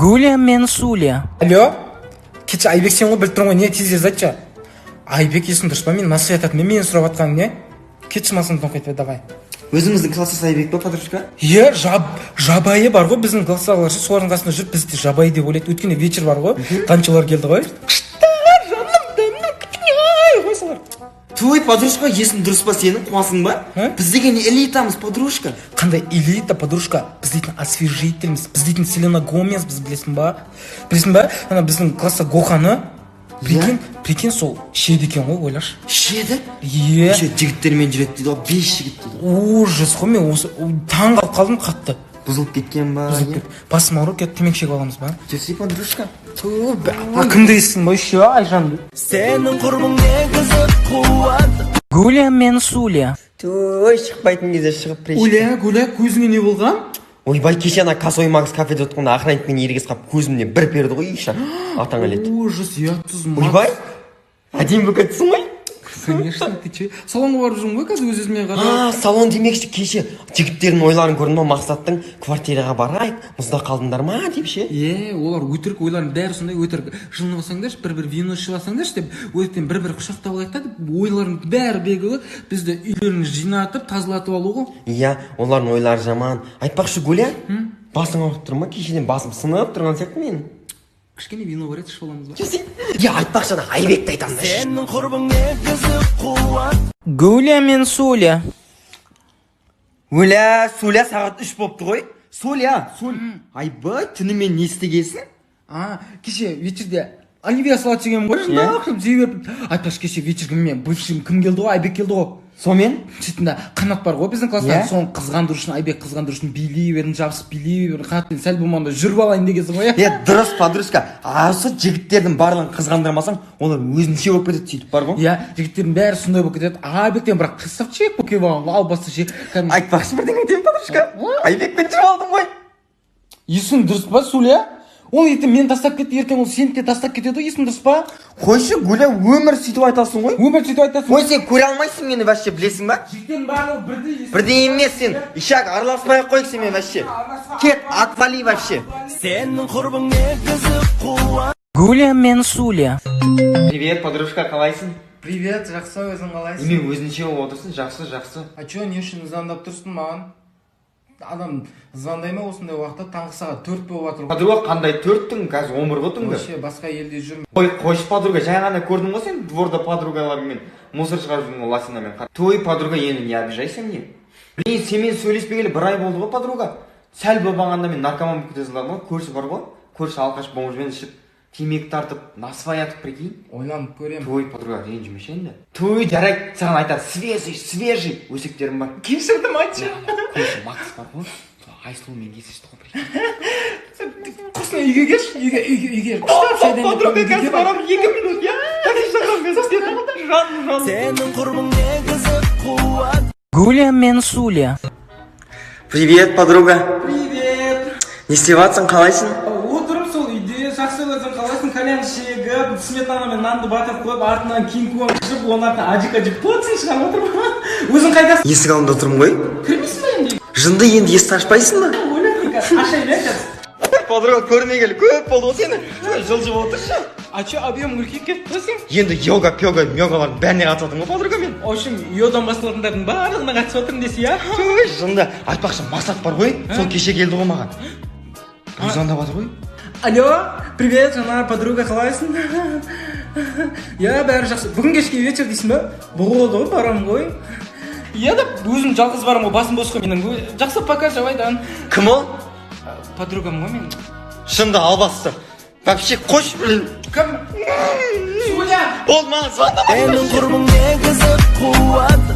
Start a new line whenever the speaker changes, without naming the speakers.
Гуля мен Суля.
Алло? Кеше Айбек сен ғой біліп тұрмын ғой, не тез айтшы. Айбек есің дұрыс па? Мен насихат айтатын, мен сұрап жатқаның не? Кетші масыңды қайтпа, давай.
Өзіміздің класстас Айбек па, подружка?
Е, жабайы бар ғой, біздің класстағылар солардың қасында жүріп, біз де жабайы деп ойлайды. Өйткені вечер бар ғой, қаншалар келді ғой. Қыштар, жаным, қойсалар.
Твой подружка есің дұрыс па сенің, қуасың ба? Біз деген элитамыз, подружка.
Қандай элита, подружка? Біз дейтін освежителіміз, біз дейтін Селена Гомес, біз білесің ба? Білесің ба? Ана біздің класста Гоханы, прикинь, сол шеді екен ғой, ойлашы.
Шеді?
Е.
Жігіттермен жүреді дейді, 5 жігіт дейді.
Ужас қой, мен осы таң қалып қалдым қатты.
Бұзылып кеткен ба?
Басым ауырып кетті, темекі шегіп аламыз ба?
Жүрсей, подружка.
Кімді естің ба, еще Айжанды?
Сенің құрбың негізі қуат. Гуля мен Суля.
Той, шықпайтын кезде шығып прещі.
Гуля, көзіңе не болған?
Ойбай, кеше ана Косой Макс кафеде отқанда охранникпен ерегес қап көзімнен бір перді ғой, иша. Атаң әлет.
Ужас, ұятсыз Макс.
Ойбай, әдем бөкетсің ғой?
Конечно, ты че? Салонға барып жүрмін ғой, қазір өз-өзіме қарап.
Салон демекші, кеше жігіттердің ойларын көрдің ба, Мақсаттың квартираға барайық, мұзда қалдыңдар ма деп ше?
Олар өтірік ойларын бәрі сондай, өтірік жынып алсаңдаршы, бір вино ішіп алсаңдаршы деп, өтіріктен бір құшақтап алайық та деп, ойларын бәрі белгілі, бізді үйлерін жинатып, тазалатып алу ғой.
Иә, олардың ойлары жаман. Айтпақшы, Гуля, басың ауырып тұр ма? Кешеден басым сынып тұрған сияқты менің.
Кішкене вино бар еді, ішіп аламыз ба?
Я айтпақшы, ана Айбекті айтамын.
Сенің құрбың негізі қуат. Гуля мен Суля.
Гуля, Суля сағат 3 болыпты ғой. Суля, айбай, түнімен не істегесің?
Кеше вечерде оливье салат жегенмін ғой, шындақ жей беріп. Айтпақшы, кеше вечерге мен бывшим кім келді ғой? Айбек келді ғой.
Сонымен?
Сөйтінде қанат бар ғой біздің класста, соны қызғандыру үшін, Айбек қызғандыру үшін билей берін, жабысып билей берін, қанатпен сәл болмағанда жүріп алайын дегенсің ғой.
Дұрыс, подружка. Осы жігіттердің барлығын қызғандырмасаң, олар өзінше болып кетеді, сөйтіп бар ғой.
Жігіттердің бәрі сондай болып кетеді. Айбектен бірақ красавчик болып келіп алған, албасты ше.
Айтпақшы бірдеңе деймін, подружка. Айбекпен жүріп алдым ғой.
Есің дұрыс па, Суля? Ол ертең мен тастап кетті, ертең ол сені де тастап кетеді, есің дұрыс па?
Қойшы, Гуля, өмір сөйтіп айтасың ғой.
Өмір сөйтіп айтасың.
Ой, сен көре алмайсың мені вообще, білесің ба?
Жігіттен барлығы бірдей.
Бірдей емес сен. Ишак, араласпай қойық сен мен вообще. Кет, отвали вообще.
Сенің құрбың негізі қуат. Гуля мен Суля.
Привет, подружка, қалайсың?
Привет, жақсы, өзің қалайсың?
Мен өзінше болып отырсың, жақсы.
А чё, не үшін звондап тұрсың маған? Адам звондай ма осындай уақытта, таңғы сағат 4 болып жатыр ғой.
Подруга, қандай 4-тің, қазір 11 ғытыңды?
Вообще, басқа елде жүрмін.
Ой, қойшы, подруга, жаңа ғана көрдің ғой сен дворда подругаларыңмен мусор шығарып жүрген Ласинамен. Той, подруга, енді не обижайсың не? Блин, сенімен сөйлеспегелі бір ай болды ғой, подруга. Сәл болмағанда мен наркоман болып кетесің ғой, көрші бар ғой. Көрші алқаш бомжбен ішіп, темекі тартып, насвай атып, прикинь.
Ойланып көремін.
Той, подруга, ренжімеші енді. Той, жарайды, саған айтады, свежий өсектерім бар.
Кешірдім, айтшы.
Көрші Макс бар ғой, Айсұлумен кездесті ғой, прикинь.
Құсына үйге кеш, үйге.
Подруга, қазір барам 2 минут, я? Такси шақырам,
Сенің құрбың негізі қуат. Гуля мен Суля.
Привет, подруга.
Привет.
Не істеватсың, қалайсың?
Отырып сол үйде, жақсы өзің қалайсың, кальян шегіп, сметанамен нанды батырып қойып, артынан кинг-конг ішіп, оның артынан ажик поцин шығарып отырмын. Өзің қайдасың?
Есік алдында отырмын ғой.
Кірмейсің ба енді?
Жынды енді есікті ашпайсың ба?
Ойлап ашайын қазір.
Подруга, көрмегелі көп болды ғой сені. Жылжып отыршы.
А че, объем үлкейіп кетті сен?
Енді йога, мегалардың бәріне қатысып отырмын ғой, подруга мен.
В общем, йодан басталатындардың барлығына қатысып отырмын десе, я?
Жынды, айтпақшы, Мақсат бар ғой, сол кеше келді ғой маған. Бір звондап жатыр ғой.
Алло, привет, жаңа подруга, қалайсың? Я, бәрі жақсы. Бүгін кешке вечер дейсің ба? Болды ғой, барамын ғой. Я да өзім жалғыз барам ғой, басым бос қой менің. Жақсы, пока, жабайдан.
Кім ол?
Подругам ғой мен.
Шынды, албасты. Вообще, қош, блин.
Кім? Суля!
Ол маған звондап.
Сенің құрбың негізі қуат.